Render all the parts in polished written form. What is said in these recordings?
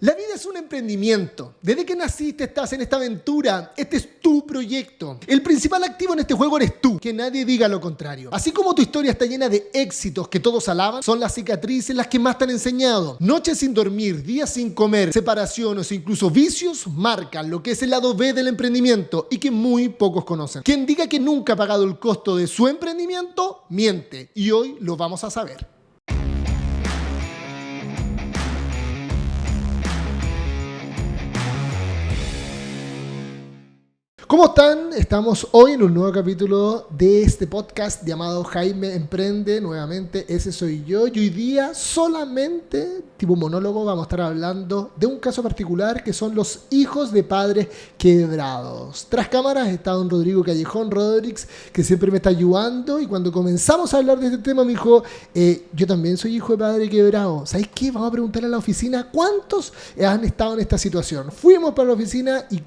La vida es un emprendimiento. Desde que naciste estás en esta aventura. Este es tu proyecto. El principal activo en este juego eres tú. Que nadie diga lo contrario. Así como tu historia está llena de éxitos que todos alaban, son las cicatrices las que más te han enseñado. Noches sin dormir, días sin comer, separaciones o incluso vicios marcan lo que es el lado B del emprendimiento y que muy pocos conocen. Quien diga que nunca ha pagado el costo de su emprendimiento, miente. Y hoy lo vamos a saber. ¿Cómo están? Estamos hoy en un nuevo capítulo de este podcast llamado Jaime Emprende. Nuevamente, ese soy yo. Y hoy día solamente, tipo monólogo, vamos a estar hablando de un caso particular que son los hijos de padres quebrados. Tras cámaras está don Rodrigo Callejón, Rodrix, que siempre me está ayudando. Y cuando comenzamos a hablar de este tema me dijo, yo también soy hijo de padre quebrado. ¿Sabéis qué? Vamos a preguntarle a la oficina cuántos han estado en esta situación. Fuimos para la oficina y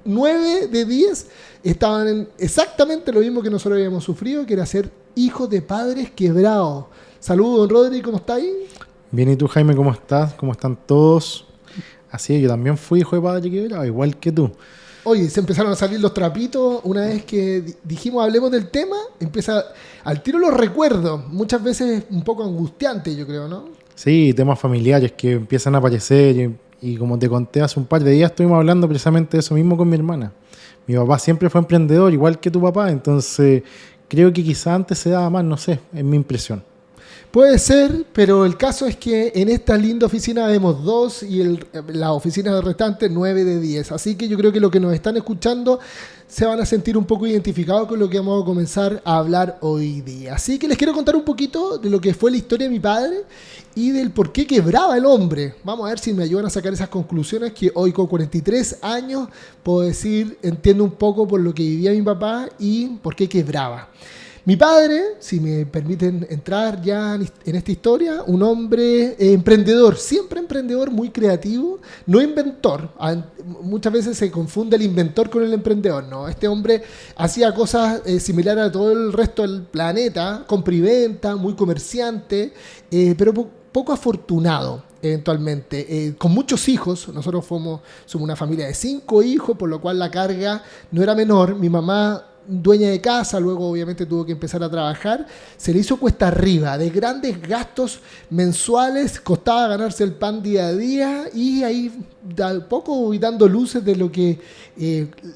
9 de 10 estaban en exactamente lo mismo que nosotros habíamos sufrido, que era ser hijos de padres quebrados. Saludos, don Rodri, ¿cómo está ahí? Bien, ¿y tú, Jaime, cómo estás? ¿Cómo están todos? Así es, yo también fui hijo de padre quebrado, igual que tú. Oye, se empezaron a salir los trapitos. Una vez que dijimos hablemos del tema, empieza al tiro los recuerdos. Muchas veces un poco angustiante, yo creo, ¿no? Sí, temas familiares que empiezan a aparecer y como te conté hace un par de días estuvimos hablando precisamente de eso mismo con mi hermana. Mi papá siempre fue emprendedor, igual que tu papá, entonces creo que quizá antes se daba más, no sé, es mi impresión. Puede ser, pero el caso es que en esta linda oficina vemos 2 y la oficina restante 9 de 10. Así que yo creo que los que nos están escuchando se van a sentir un poco identificados con lo que vamos a comenzar a hablar hoy día. Así que les quiero contar un poquito de lo que fue la historia de mi padre y del por qué quebraba el hombre. Vamos a ver si me ayudan a sacar esas conclusiones que hoy con 43 años puedo decir, entiendo un poco por lo que vivía mi papá y por qué quebraba. Mi padre, si me permiten entrar ya en esta historia, un hombre emprendedor, siempre emprendedor, muy creativo, no inventor. Muchas veces se confunde el inventor con el emprendedor, ¿no? Este hombre hacía cosas similares a todo el resto del planeta, compra y venta, muy comerciante, pero poco afortunado eventualmente, con muchos hijos. Nosotros somos una familia de 5 hijos, por lo cual la carga no era menor. Mi mamá, dueña de casa, luego obviamente tuvo que empezar a trabajar, se le hizo cuesta arriba, de grandes gastos mensuales, costaba ganarse el pan día a día y ahí poco voy dando luces de lo que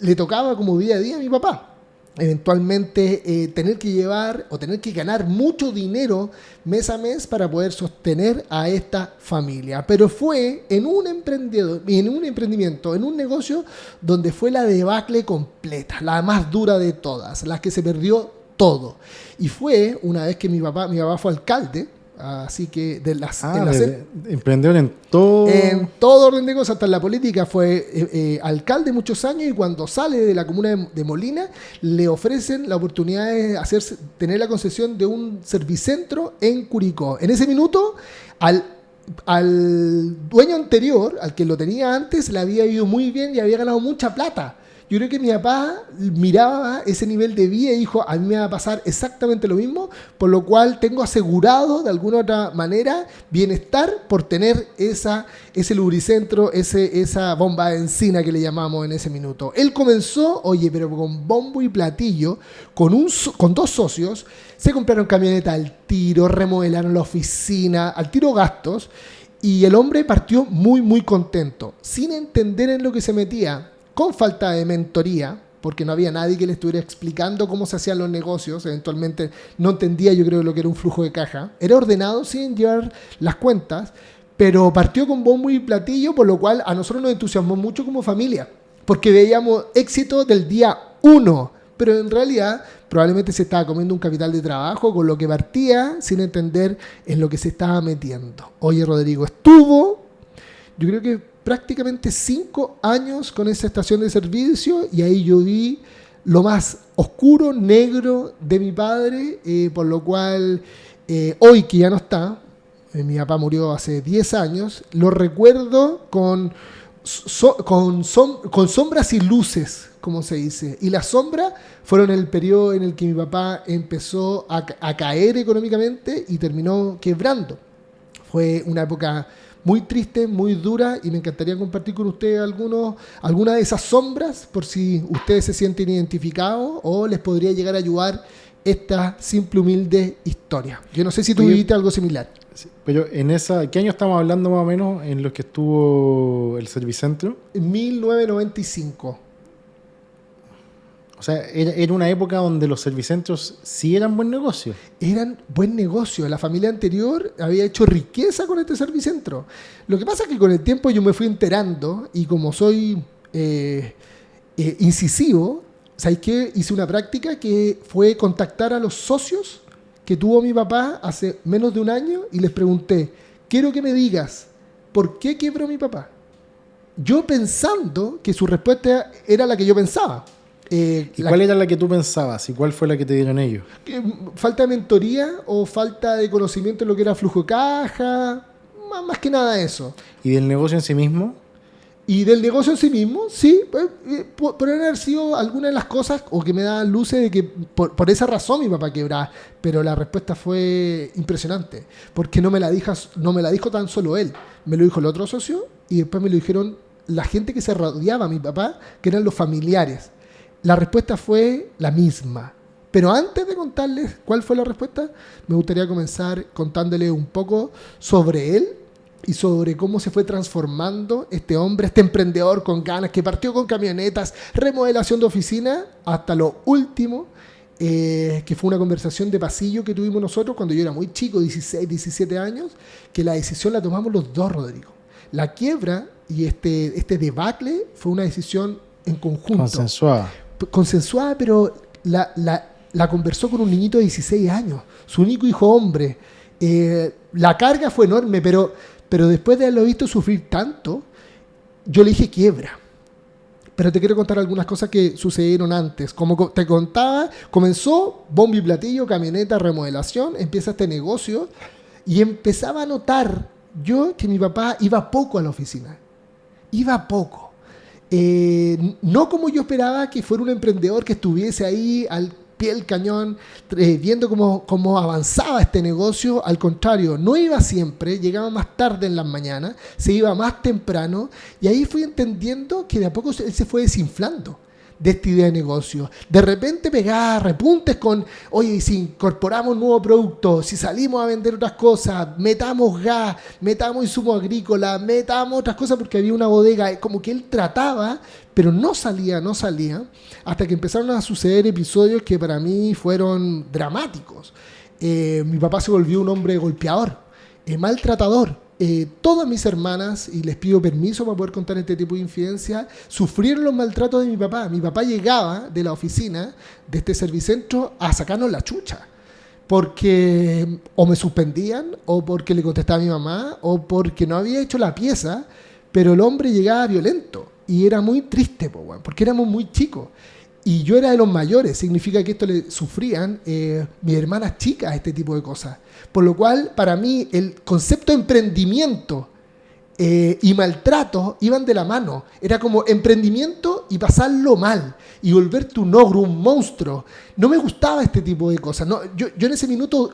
le tocaba como día a día a mi papá. Eventualmente tener que llevar o tener que ganar mucho dinero mes a mes para poder sostener a esta familia. Pero fue en un emprendimiento, en un negocio donde fue la debacle completa, la más dura de todas, la que se perdió todo. Y fue una vez que mi papá fue alcalde. Así que emprendedor en todo orden de cosas, hasta en la política. Fue alcalde muchos años y cuando sale de la comuna de Molina le ofrecen la oportunidad de tener la concesión de un servicentro en Curicó. En ese minuto al dueño anterior, al que lo tenía antes, le había ido muy bien y había ganado mucha plata. Yo creo que mi papá miraba ese nivel de vida y dijo, a mí me va a pasar exactamente lo mismo, por lo cual tengo asegurado de alguna otra manera bienestar por tener ese lubricentro, esa bomba de encina que le llamamos en ese minuto. Él comenzó, pero con bombo y platillo, con 2 socios, se compraron camioneta al tiro, remodelaron la oficina, al tiro gastos, y el hombre partió muy, muy contento, sin entender en lo que se metía, con falta de mentoría, porque no había nadie que le estuviera explicando cómo se hacían los negocios. Eventualmente no entendía, yo creo, lo que era un flujo de caja. Era ordenado sin llevar las cuentas, pero partió con bombo y platillo, por lo cual a nosotros nos entusiasmó mucho como familia, porque veíamos éxito del día 1, pero en realidad probablemente se estaba comiendo un capital de trabajo con lo que partía sin entender en lo que se estaba metiendo. Oye, Rodrigo, yo creo que prácticamente 5 años con esa estación de servicio y ahí yo vi lo más oscuro, negro de mi padre, por lo cual hoy que ya no está, mi papá murió hace 10 años, lo recuerdo con sombras y luces, como se dice. Y las sombras fueron el periodo en el que mi papá empezó a caer económicamente y terminó quebrando. Fue una época muy triste, muy dura, y me encantaría compartir con ustedes alguna de esas sombras por si ustedes se sienten identificados o les podría llegar a ayudar esta simple, humilde historia. Yo no sé si tú viviste algo similar. Sí, pero ¿qué año estamos hablando más o menos en los que estuvo el Servicentro? En 1995. O sea, era una época donde los servicentros sí eran buen negocio. Eran buen negocio. La familia anterior había hecho riqueza con este servicentro. Lo que pasa es que con el tiempo yo me fui enterando, y como soy incisivo, ¿sabes qué? Hice una práctica que fue contactar a los socios que tuvo mi papá hace menos de un año y les pregunté, quiero que me digas, ¿por qué quebró mi papá? Yo pensando que su respuesta era la que yo pensaba. ¿Y cuál era la que tú pensabas? ¿Y cuál fue la que te dieron ellos? Falta de mentoría o falta de conocimiento en lo que era flujo de caja, más que nada eso. ¿Y del negocio en sí mismo? Y del negocio en sí mismo, sí, podrían haber sido algunas de las cosas o que me daban luces de que por esa razón mi papá quebraba, pero la respuesta fue impresionante, porque no me la dijo tan solo él, me lo dijo el otro socio y después me lo dijeron la gente que se rodeaba a mi papá, que eran los familiares. La respuesta fue la misma. Pero antes de contarles cuál fue la respuesta, me gustaría comenzar contándoles un poco sobre él y sobre cómo se fue transformando este hombre, este emprendedor con ganas, que partió con camionetas, remodelación de oficina, hasta lo último, que fue una conversación de pasillo que tuvimos nosotros cuando yo era muy chico, 16, 17 años, que la decisión la tomamos los dos, Rodrigo. La quiebra y este debacle fue una decisión en conjunto. Consensuada, pero la conversó con un niñito de 16 años, su único hijo hombre. La carga fue enorme, pero después de haberlo visto sufrir tanto, yo le dije quiebra. Pero te quiero contar algunas cosas que sucedieron antes. Como te contaba, comenzó bombo y platillo, camioneta, remodelación, empieza este negocio y empezaba a notar yo que mi papá iba poco a la oficina. Iba poco. No como yo esperaba que fuera un emprendedor que estuviese ahí al pie del cañón, viendo cómo avanzaba este negocio. Al contrario, no iba siempre, llegaba más tarde en las mañanas, se iba más temprano, y ahí fui entendiendo que de a poco él se fue desinflando de esta idea de negocio. De repente pegaba repuntes con, oye, si incorporamos nuevos productos, si salimos a vender otras cosas, metamos gas, metamos insumos agrícolas, metamos otras cosas, porque había una bodega, como que él trataba, pero no salía, hasta que empezaron a suceder episodios que para mí fueron dramáticos. Mi papá se volvió un hombre golpeador, maltratador. Todas mis hermanas, y les pido permiso para poder contar este tipo de infidencia, sufrieron los maltratos de mi papá. Mi papá llegaba de la oficina de este servicentro a sacarnos la chucha, porque o me suspendían, o porque le contestaba a mi mamá, o porque no había hecho la pieza, pero el hombre llegaba violento y era muy triste, porque éramos muy chicos. Y yo era de los mayores, significa que esto le sufrían mis hermanas chicas, este tipo de cosas. Por lo cual, para mí, el concepto de emprendimiento y maltrato iban de la mano. Era como emprendimiento y pasarlo mal, y volverte un ogro, un monstruo. No me gustaba este tipo de cosas. No, yo en ese minuto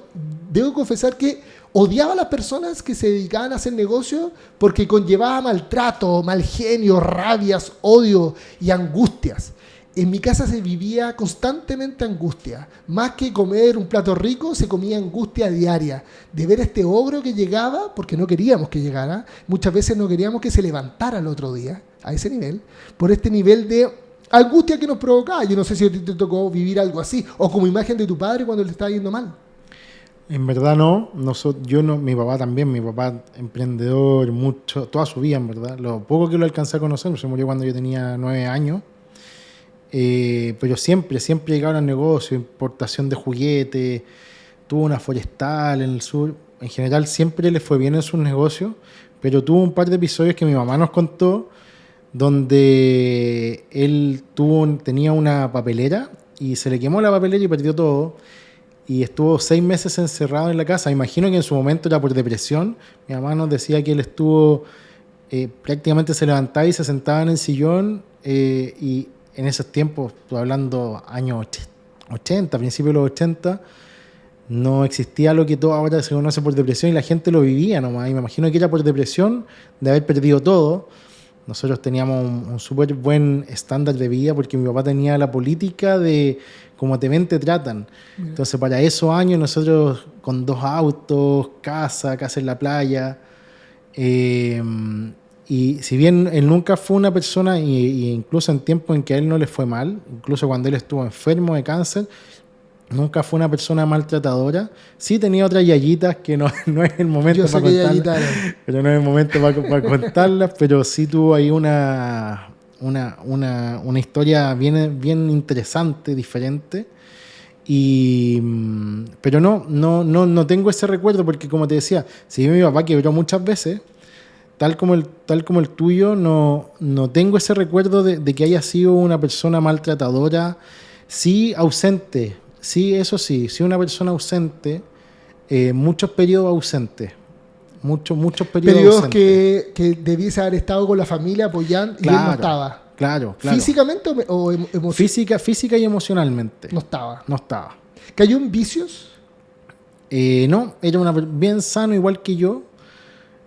debo confesar que odiaba a las personas que se dedicaban a hacer negocios, porque conllevaba maltrato, mal genio, rabias, odio y angustias. En mi casa se vivía constantemente angustia. Más que comer un plato rico, se comía angustia diaria. De ver a este ogro que llegaba, porque no queríamos que llegara. Muchas veces no queríamos que se levantara el otro día, a ese nivel. Por este nivel de angustia que nos provocaba. Yo no sé si a ti te tocó vivir algo así, o como imagen de tu padre cuando le estaba yendo mal. En verdad no. Yo no, mi papá también, mi papá emprendedor, mucho, toda su vida, en verdad. Lo poco que lo alcancé a conocer, se murió cuando yo tenía 9 años. Pero siempre llegaron al negocio, importación de juguetes, tuvo una forestal en el sur. En general siempre le fue bien en sus negocios, pero tuvo un par de episodios que mi mamá nos contó donde él tenía una papelera y se le quemó la papelera y perdió todo, y estuvo 6 meses encerrado en la casa. Imagino que en su momento era por depresión. Mi mamá nos decía que él estuvo prácticamente se levantaba y se sentaba en el sillón, y en esos tiempos, estoy hablando años 80, principios de los 80, no existía lo que todo ahora se conoce por depresión y la gente lo vivía nomás. Y me imagino que era por depresión de haber perdido todo. Nosotros teníamos un súper buen estándar de vida porque mi papá tenía la política de como te ven, te tratan. Mira. Entonces, para esos años, nosotros con 2 autos, casa en la playa. Y si bien él nunca fue una persona, y incluso en tiempos en que a él no le fue mal, incluso cuando él estuvo enfermo de cáncer, nunca fue una persona maltratadora. Sí tenía otras yayitas que no es el momento para contarlas. Pero no es el momento para contarlas, pero sí tuvo ahí una historia bien interesante, diferente. Pero no tengo ese recuerdo porque, como te decía, si mi papá quebró muchas veces, tal como el tuyo, no tengo ese recuerdo de que haya sido una persona maltratadora, sí ausente. Sí, eso sí una persona ausente, muchos periodos ausentes, muchos periodos ausentes. Que debiese haber estado con la familia apoyando, claro, y él no estaba. Claro. ¿Físicamente o emocionalmente? Física y emocionalmente. No estaba. ¿Cayó en vicios? No, era bien sano, igual que yo.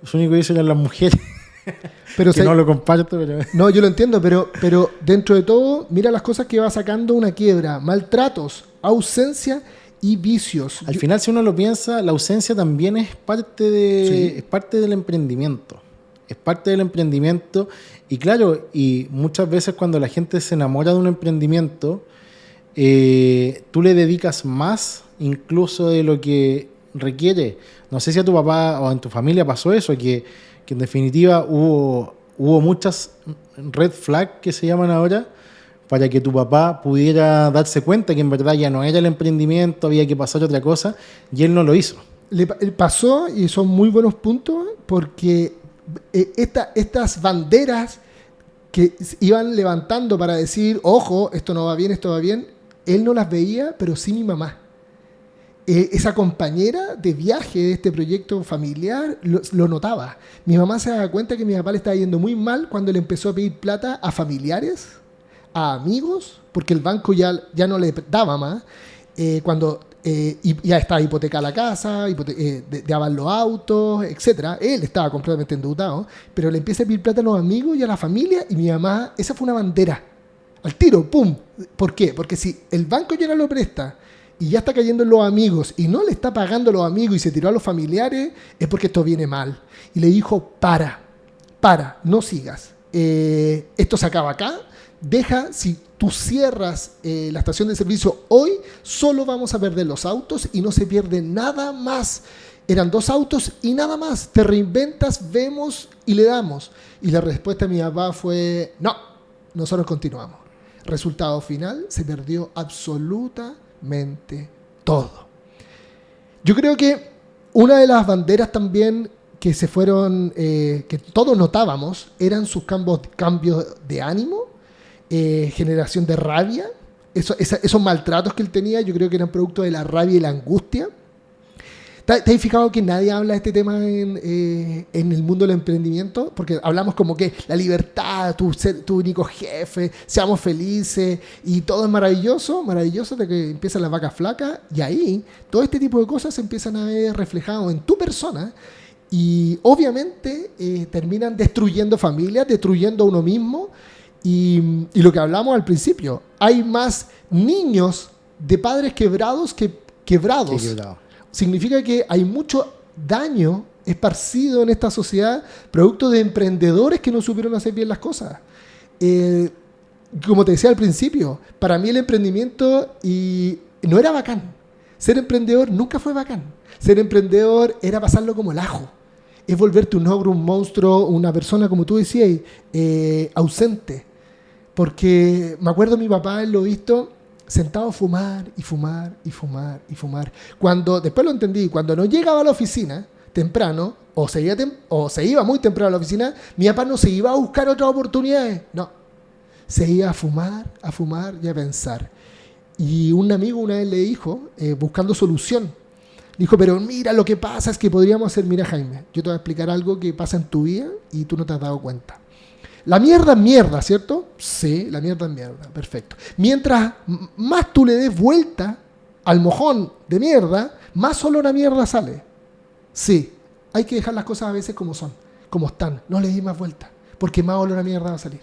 Lo único que dicen eran las mujeres. Pero que no lo comparto, pero... No, yo lo entiendo, pero dentro de todo, mira las cosas que va sacando una quiebra: maltratos, ausencia y vicios. Al final, si uno lo piensa, la ausencia también es parte del emprendimiento. Es parte del emprendimiento. Y claro, y muchas veces cuando la gente se enamora de un emprendimiento, tú le dedicas más incluso de lo que requiere. No sé si a tu papá o en tu familia pasó eso, que en definitiva hubo muchas red flags que se llaman ahora para que tu papá pudiera darse cuenta que en verdad ya no era el emprendimiento, había que pasar otra cosa, y él no lo hizo. Le pasó, y son muy buenos puntos, porque estas banderas que iban levantando para decir, ojo, esto no va bien, él no las veía, pero sí mi mamá. Esa compañera de viaje de este proyecto familiar lo notaba. Mi mamá se daba cuenta que mi papá le estaba yendo muy mal cuando le empezó a pedir plata a familiares, a amigos, porque el banco ya no le daba más, cuando ya estaba hipotecada la casa, daban los autos, etc. Él estaba completamente endeudado, pero le empieza a pedir plata a los amigos y a la familia, y mi mamá, esa fue una bandera. Al tiro, ¡pum! ¿Por qué? Porque si el banco ya no lo presta y ya está cayendo en los amigos y no le está pagando a los amigos y se tiró a los familiares, es porque esto viene mal. Y le dijo, para, no sigas. Esto se acaba acá. Si tú cierras la estación de servicio hoy, solo vamos a perder los autos y no se pierde nada más. Eran 2 autos y nada más. Te reinventas, vemos y le damos. Y la respuesta de mi papá fue, no, nosotros continuamos. Resultado final, se perdió absolutamente todo. Yo creo que una de las banderas también que se fueron, que todos notábamos, eran sus cambios de ánimo, generación de rabia. Esos maltratos que él tenía, yo creo que eran producto de la rabia y la angustia. ¿Te has fijado que nadie habla de este tema en el mundo del emprendimiento? Porque hablamos como que la libertad, tu único jefe, seamos felices y todo es maravilloso de que empiezan las vacas flacas, y ahí todo este tipo de cosas se empiezan a ver reflejados en tu persona y obviamente terminan destruyendo familias, destruyendo a uno mismo y lo que hablamos al principio, hay más niños de padres quebrados que quebrados. Significa que hay mucho daño esparcido en esta sociedad, producto de emprendedores que no supieron hacer bien las cosas. Como te decía al principio, para mí el emprendimiento no era bacán. Ser emprendedor nunca fue bacán. Ser emprendedor era pasarlo como el ajo. Es volverte un ogro, un monstruo, una persona, como tú decías, ausente. Porque me acuerdo mi papá, él lo visto, sentado a fumar. Cuando, después lo entendí, cuando no llegaba a la oficina temprano, o se iba muy temprano a la oficina, mi papá no se iba a buscar otras oportunidades, no. Se iba a fumar y a pensar. Y un amigo una vez le dijo, buscando solución, dijo, pero mira, lo que pasa es que podríamos hacer, mira Jaime, yo te voy a explicar algo que pasa en tu vida y tú no te has dado cuenta. La mierda es mierda, ¿cierto? Sí, la mierda es mierda, perfecto. Mientras más tú le des vuelta al mojón de mierda, más olor a mierda sale. Sí, hay que dejar las cosas a veces como son, como están. No le des más vueltas, porque más olor a mierda va a salir.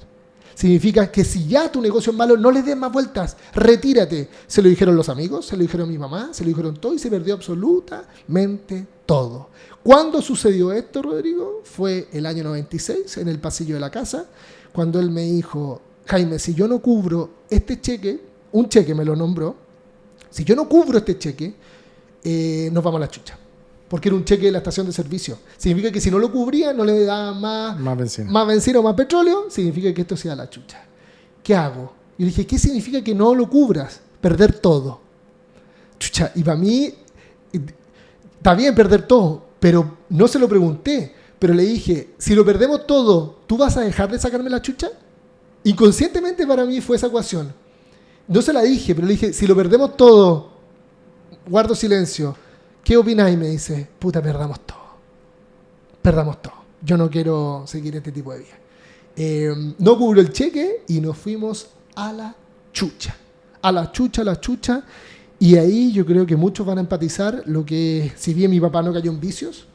Significa que si ya tu negocio es malo, no le des más vueltas, retírate. Se lo dijeron los amigos, se lo dijeron mi mamá, se lo dijeron todo y se perdió absolutamente todo. ¿Cuándo sucedió esto, Rodrigo? Fue el año 96, en el pasillo de la casa, cuando él me dijo, Jaime, si yo no cubro este cheque, un cheque me lo nombró, si yo no cubro este cheque, nos vamos a la chucha. Porque era un cheque de la estación de servicio. Significa que si no lo cubría, no le daba más benzina o más petróleo, significa que esto sea la chucha. ¿Qué hago? Y le dije, ¿qué significa que no lo cubras? Perder todo. Chucha, y para mí, está bien perder todo, pero no se lo pregunté. Pero le dije, si lo perdemos todo, ¿tú vas a dejar de sacarme la chucha? Inconscientemente para mí fue esa ecuación. No se la dije, pero le dije, si lo perdemos todo, guardo silencio. ¿Qué opináis? Me dice, puta, perdamos todo. Perdamos todo. Yo no quiero seguir este tipo de vida. No cubrió el cheque y nos fuimos a la chucha. A la chucha. Y ahí yo creo que muchos van a empatizar lo que, si bien mi papá no cayó en vicios,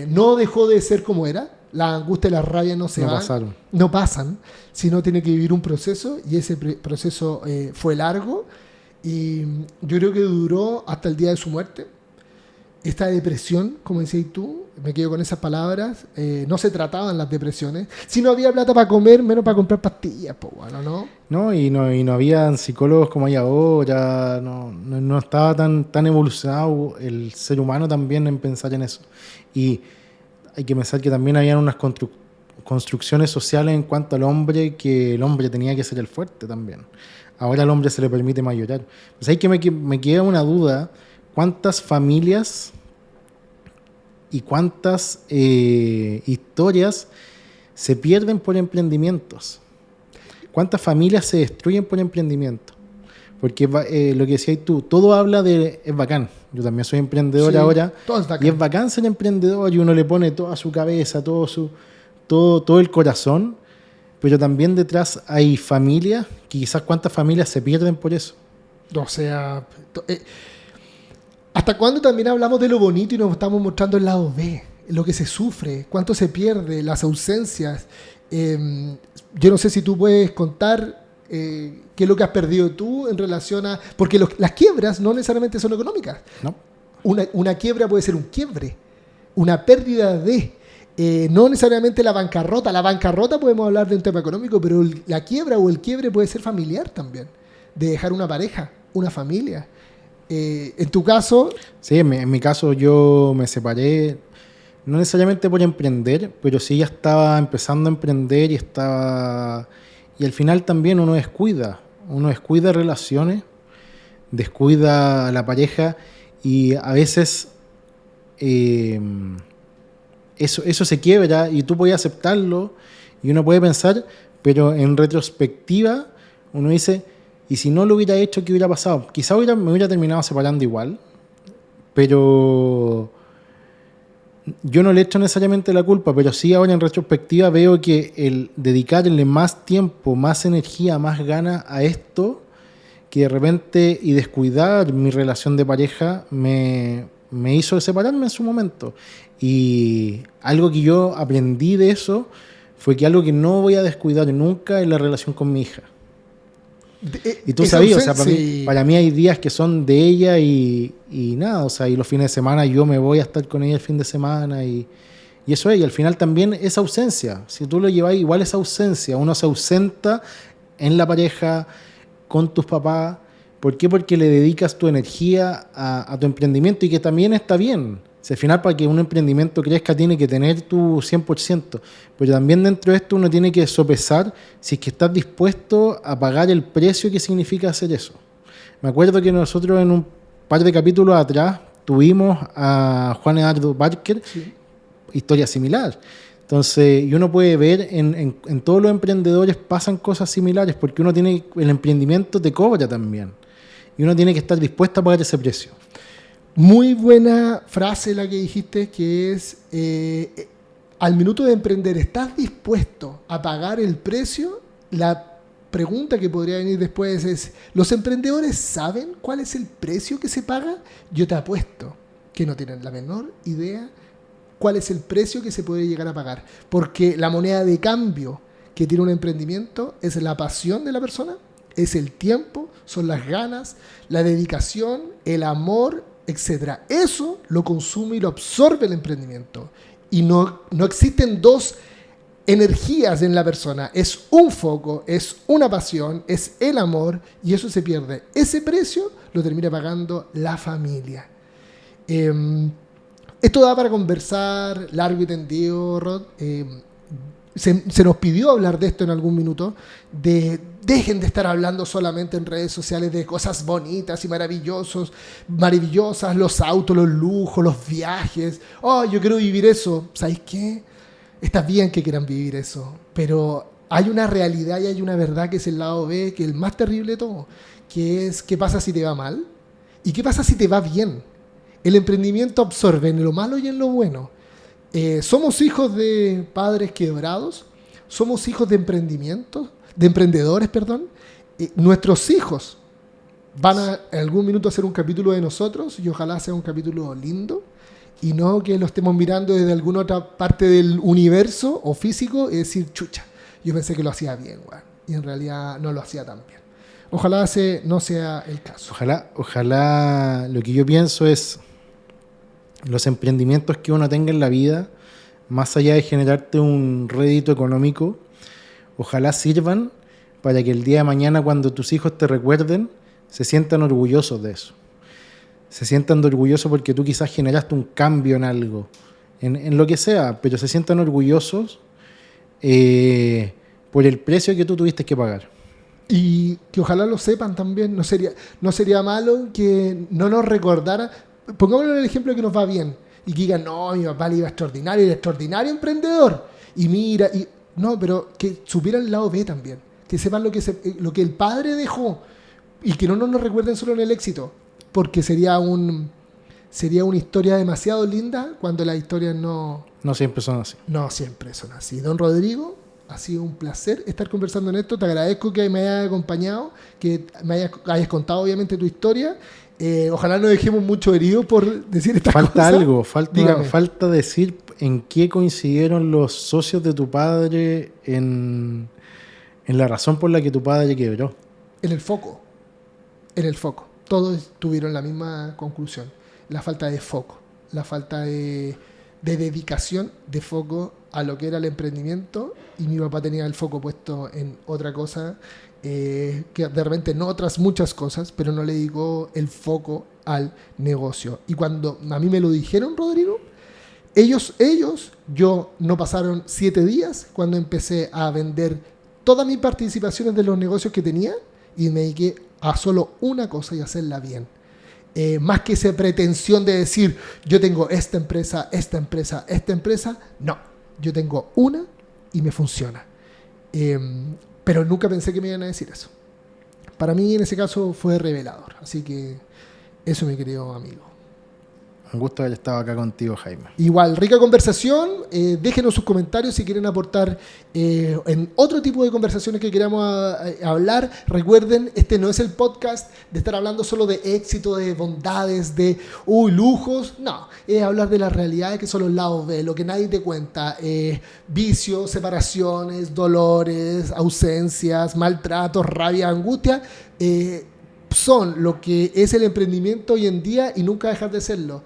no dejó de ser como era. La angustia y la rabia no pasan, sino tiene que vivir un proceso y ese proceso fue largo y yo creo que duró hasta el día de su muerte. Esta depresión, como decías tú, me quedo con esas palabras, no se trataban las depresiones. Si no había plata para comer, menos para comprar pastillas, pues bueno, ¿no? Y no había psicólogos como hay ahora, no estaba tan evolucionado el ser humano también en pensar en eso. Y hay que pensar que también habían unas construcciones sociales en cuanto al hombre, que el hombre tenía que ser el fuerte también. Ahora al hombre se le permite más llorar. Pues hay que me queda una duda. ¿Cuántas familias y cuántas historias se pierden por emprendimientos? ¿Cuántas familias se destruyen por emprendimiento? Porque lo que decías tú, todo habla de... Es bacán. Yo también soy emprendedor ahora. Y es bacán ser emprendedor y uno le pone toda su cabeza, todo el corazón. Pero también detrás hay familias, que quizás cuántas familias se pierden por eso. O sea... ¿Hasta cuándo también hablamos de lo bonito y nos estamos mostrando el lado B? Lo que se sufre, cuánto se pierde, las ausencias. Yo no sé si tú puedes contar qué es lo que has perdido tú en relación a... Porque las quiebras no necesariamente son económicas. No. Una quiebra puede ser un quiebre, una pérdida de... no necesariamente la bancarrota. La bancarrota podemos hablar de un tema económico, pero la quiebra o el quiebre puede ser familiar también. De dejar una pareja, una familia. En tu caso... Sí, en mi caso yo me separé, no necesariamente por emprender, pero sí ya estaba empezando a emprender y al final también uno descuida relaciones, descuida a la pareja y a veces eso se quiebra y tú puedes aceptarlo y uno puede pensar, pero en retrospectiva uno dice... Y si no lo hubiera hecho, ¿qué hubiera pasado? Quizá me hubiera terminado separando igual, pero yo no le echo necesariamente la culpa, pero sí ahora en retrospectiva veo que el dedicarle más tiempo, más energía, más ganas a esto, que de repente y descuidar mi relación de pareja me hizo separarme en su momento. Y algo que yo aprendí de eso fue que algo que no voy a descuidar nunca es la relación con mi hija. Y tú sabías, o sea, para mí hay días que son de ella y nada, o sea, y los fines de semana yo me voy a estar con ella el fin de semana y eso es, y al final también esa ausencia, si tú lo llevas igual esa ausencia, uno se ausenta en la pareja, con tus papás, ¿por qué? Porque le dedicas tu energía a tu emprendimiento y que también está bien. Si al final para que un emprendimiento crezca tiene que tener tu 100%, pero también dentro de esto uno tiene que sopesar si es que estás dispuesto a pagar el precio que significa hacer eso. Me acuerdo que nosotros en un par de capítulos atrás tuvimos a Juan Eduardo Barker, sí. Historia similar. Entonces, y uno puede ver en todos los emprendedores pasan cosas similares porque uno tiene, el emprendimiento te cobra también y uno tiene que estar dispuesto a pagar ese precio. Muy buena frase la que dijiste, que es al minuto de emprender, ¿estás dispuesto a pagar el precio? La pregunta que podría venir después es, ¿los emprendedores saben cuál es el precio que se paga? Yo te apuesto que no tienen la menor idea cuál es el precio que se puede llegar a pagar. Porque la moneda de cambio que tiene un emprendimiento es la pasión de la persona, es el tiempo, son las ganas, la dedicación, el amor, etc. Eso lo consume y lo absorbe el emprendimiento. Y no existen dos energías en la persona. Es un foco, es una pasión, es el amor, y eso se pierde. Ese precio lo termina pagando la familia. Esto da para conversar largo y tendido, Rod. Se nos pidió hablar de esto en algún minuto, dejen de estar hablando solamente en redes sociales de cosas bonitas y maravillosas, los autos, los lujos, los viajes. Oh, yo quiero vivir eso. ¿Sabéis qué? Está bien que quieran vivir eso, pero hay una realidad y hay una verdad que es el lado B, que es el más terrible de todo, que es ¿qué pasa si te va mal? ¿Y qué pasa si te va bien? El emprendimiento absorbe en lo malo y en lo bueno. Somos hijos de padres quebrados, somos hijos de emprendedores. Nuestros hijos van a en algún minuto a hacer un capítulo de nosotros y ojalá sea un capítulo lindo y no que lo estemos mirando desde alguna otra parte del universo o físico y decir, chucha, yo pensé que lo hacía bien, güey, y en realidad no lo hacía tan bien. Ojalá no sea el caso. Ojalá lo que yo pienso es los emprendimientos que uno tenga en la vida, más allá de generarte un rédito económico, ojalá sirvan para que el día de mañana, cuando tus hijos te recuerden, se sientan orgullosos de eso. Se sientan orgullosos porque tú quizás generaste un cambio en algo, en lo que sea, pero se sientan orgullosos por el precio que tú tuviste que pagar. Y que ojalá lo sepan también, no sería malo que no nos recordara. Pongámoslo en el ejemplo que nos va bien y que digan, no, mi papá le iba extraordinario, el extraordinario emprendedor. Y mira, no, pero que supieran el lado B también. Que sepan lo que el padre dejó y que no nos recuerden solo en el éxito. Porque sería una historia demasiado linda cuando las historias no siempre son así. No siempre son así. Don Rodrigo, ha sido un placer estar conversando en esto. Te agradezco que me hayas acompañado, que me hayas contado obviamente tu historia. Ojalá no dejemos mucho herido por decir estas cosas. Falta decir en qué coincidieron los socios de tu padre en la razón por la que tu padre quebró. En el foco. Todos tuvieron la misma conclusión. La falta de foco, la falta de dedicación, de foco a lo que era el emprendimiento, y mi papá tenía el foco puesto en otra cosa, que de repente no otras muchas cosas, pero no le dedicó el foco al negocio. Y cuando a mí me lo dijeron, Rodrigo, yo no pasaron 7 días cuando empecé a vender todas mis participaciones de los negocios que tenía y me dediqué a solo una cosa y hacerla bien. Más que esa pretensión de decir, yo tengo esta empresa, no, yo tengo una y me funciona. Pero nunca pensé que me iban a decir eso. Para mí en ese caso fue revelador. Así que eso, mi querido amigo. Un gusto haber estado acá contigo, Jaime. Igual, rica conversación. Déjenos sus comentarios si quieren aportar en otro tipo de conversaciones que queramos hablar. Recuerden, este no es el podcast de estar hablando solo de éxito, de bondades, de lujos. No, es hablar de las realidades que son los lados B, lo que nadie te cuenta. Vicios, separaciones, dolores, ausencias, maltratos, rabia, angustia. Son lo que es el emprendimiento hoy en día y nunca dejar de serlo.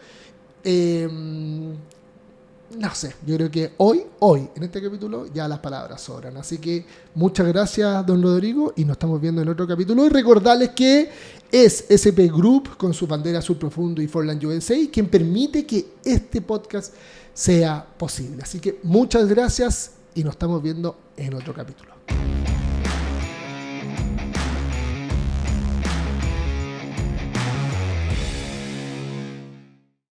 No sé, yo creo que hoy, en este capítulo, ya las palabras sobran. Así que muchas gracias, don Rodrigo, y nos estamos viendo en otro capítulo. Y recordarles que es SP Group, con su bandera azul profundo y Forland USA, quien permite que este podcast sea posible. Así que muchas gracias y nos estamos viendo en otro capítulo.